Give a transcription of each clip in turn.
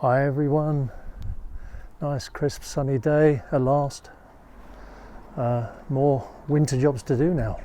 Hi everyone, nice crisp sunny day at last. More winter jobs to do now.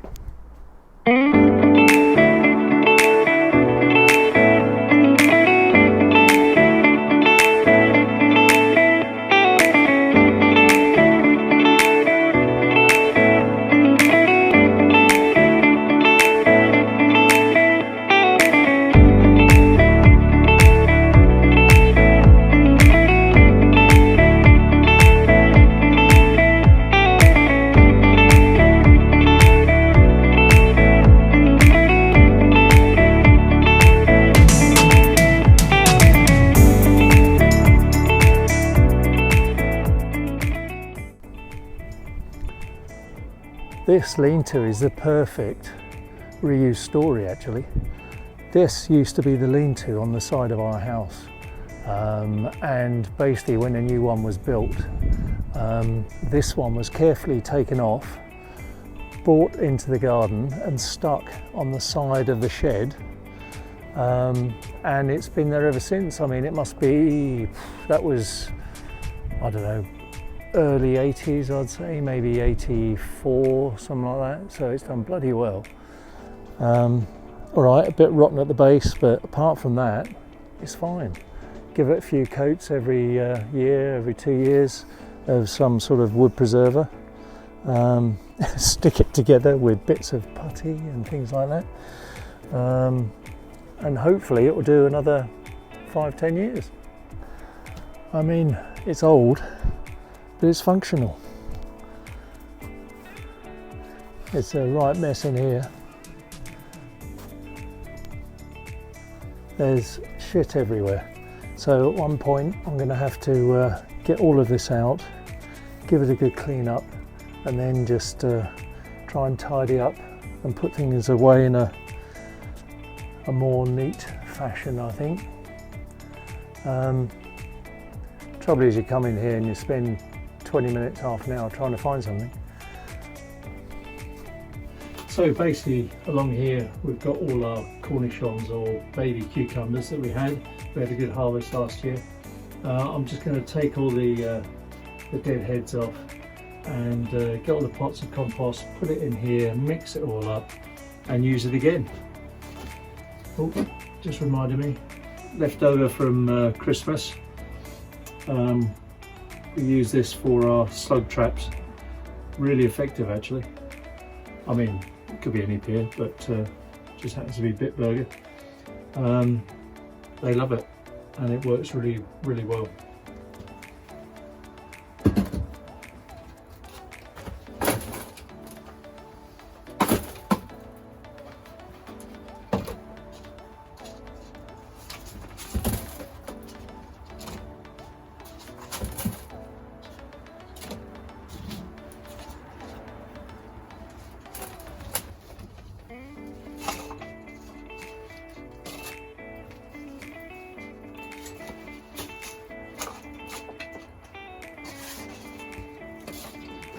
This lean-to is the perfect reuse story actually. This used to be the lean-to on the side of our house, and basically when a new one was built, this one was carefully taken off, brought into the garden and stuck on the side of the shed, and it's been there ever since. I mean, it must be, that was, I don't know, early 80s I'd say, maybe 84, something like that, so it's done bloody well. Alright, a bit rotten at the base, but apart from that it's fine. Give it a few coats every year, every 2 years of some sort of wood preserver, stick it together with bits of putty and things like that, and hopefully it will do another 5-10 years. I mean, it's old, but it's functional. It's a right mess in here. There's shit everywhere. So at one point I'm going to have to get all of this out, give it a good clean up, and then just try and tidy up and put things away in a more neat fashion, I think. Trouble is, you come in here and you spend 20 minutes, half an hour trying to find something. So basically along here we've got all our cornichons or baby cucumbers that we had. We had a good harvest last year. I'm just going to take all the dead heads off and get all the pots of compost, put it in here, mix it all up and use it again. Oh, just reminded me, leftover from Christmas. We use this for our slug traps. Really effective actually. I mean, it could be any pear, but just happens to be Bitburger. They love it and it works really, really well.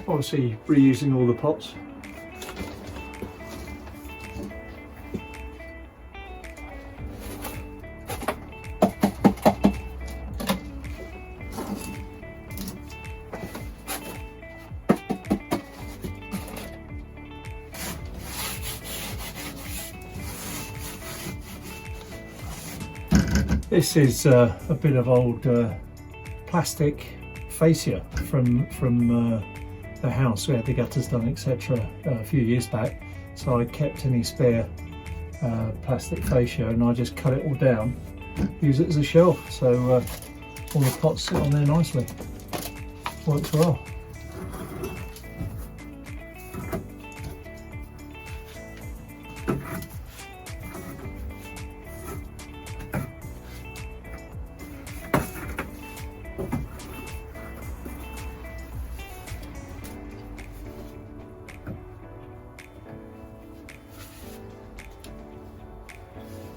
Obviously reusing all the pots. This is a bit of old plastic fascia from the house. We had the gutters done, etc. A few years back, so I kept any spare plastic fascia and I just cut it all down, use it as a shelf, so all the pots sit on there nicely. Works well.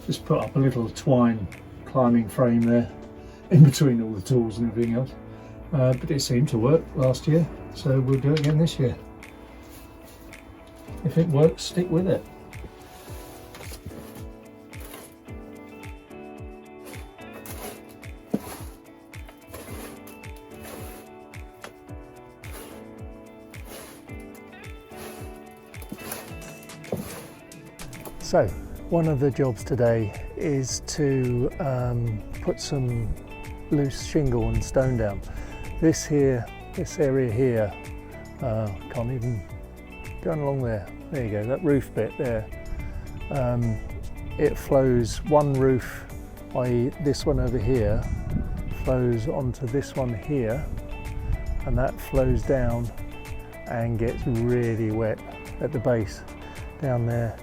Just put up a little twine climbing frame there in between all the tools and everything else, but it seemed to work last year, so we'll do it again this year. If it works, stick with it. So one of the jobs today is to put some loose shingle and stone down. This area here, can't even going along there. There you go, that roof bit there. It flows one roof, i.e. this one over here, flows onto this one here, and that flows down and gets really wet at the base down there.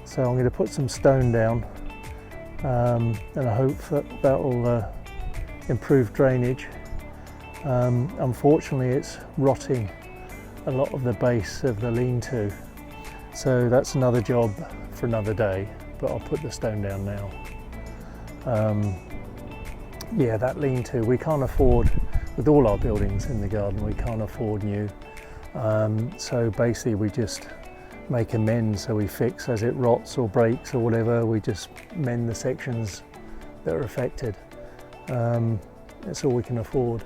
So I'm going to put some stone down, and I hope that will improve drainage. Unfortunately, it's rotting a lot of the base of the lean-to, so that's another job for another day, but I'll put the stone down now. Yeah, that lean-to, we can't afford, with all our buildings in the garden, we can't afford new. So basically we just make amends, so we fix as it rots or breaks or whatever, we just mend the sections that are affected. That's all we can afford.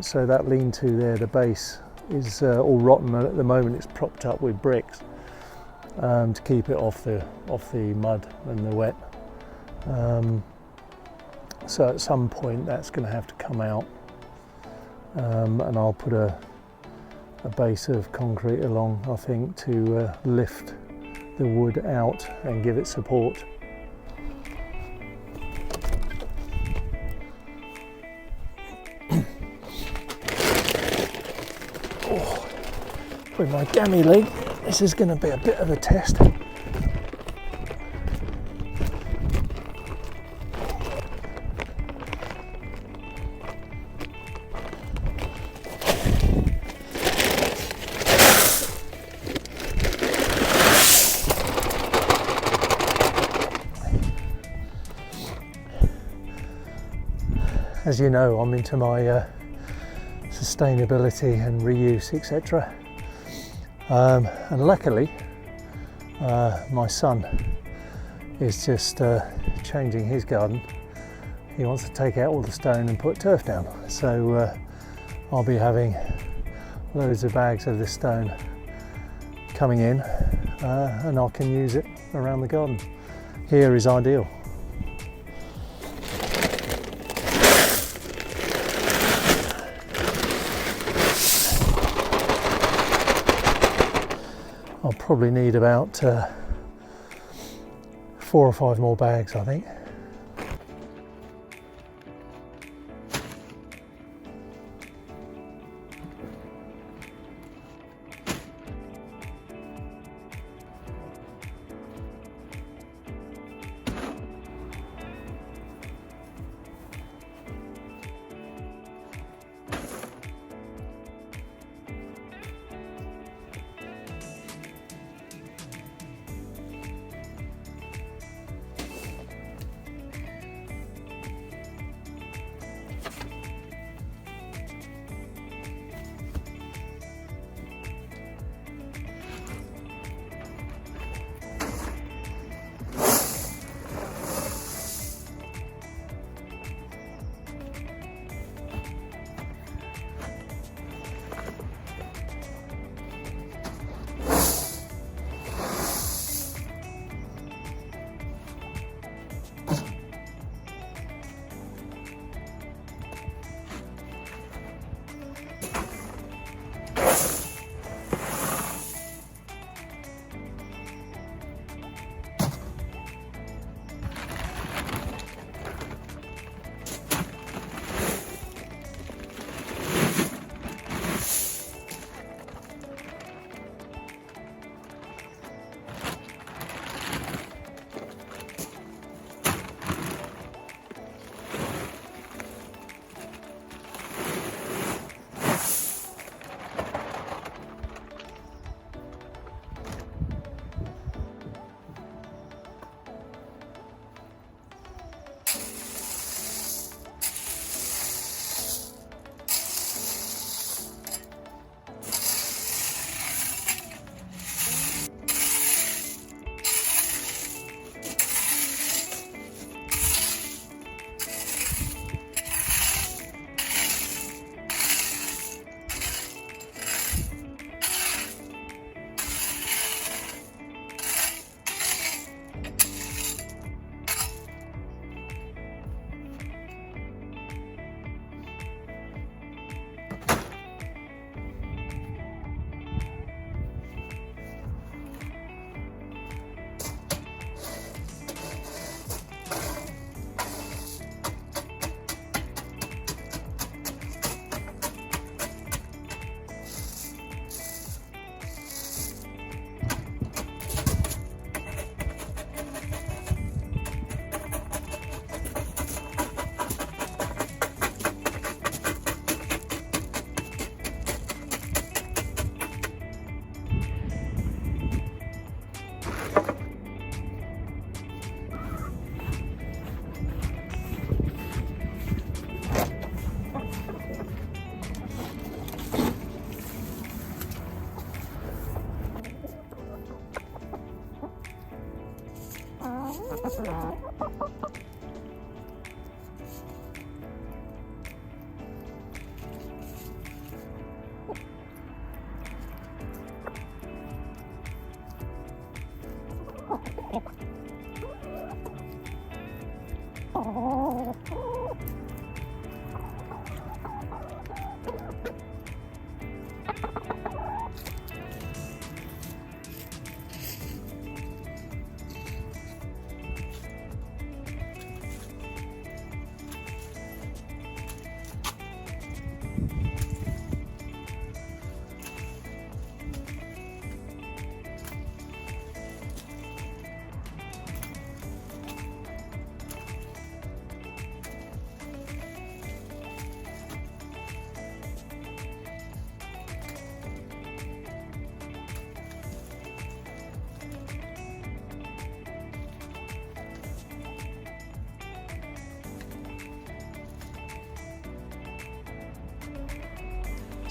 So that lean-to there, the base, is all rotten at the moment. It's propped up with bricks to keep it off the mud and the wet. So at some point that's going to have to come out, and I'll put a base of concrete along, I think, to lift the wood out and give it support. Oh, with my gammy leg, this is going to be a bit of a test. As you know, I'm into my sustainability and reuse, etc. And luckily, my son is just changing his garden. He wants to take out all the stone and put turf down. So I'll be having loads of bags of this stone coming in, and I can use it around the garden. Here is ideal. I'll probably need about 4 or 5 more bags, I think.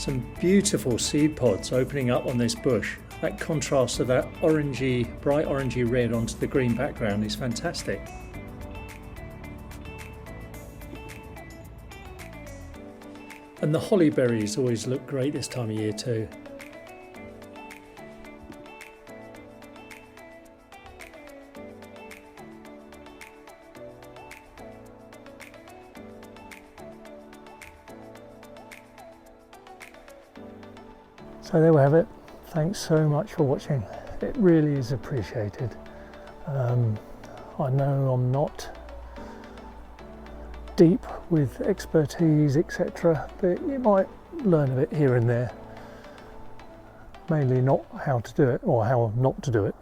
Some beautiful seed pods opening up on this bush. That contrast of that orangey, bright orangey red onto the green background is fantastic. And the holly berries always look great this time of year too. So there we have it. Thanks so much for watching. It really is appreciated. I know I'm not deep with expertise, etc., but you might learn a bit here and there. Mainly not how to do it or how not to do it.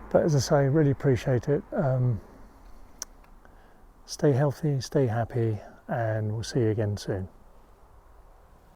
But as I say, really appreciate it. Stay healthy, stay happy, and we'll see you again soon.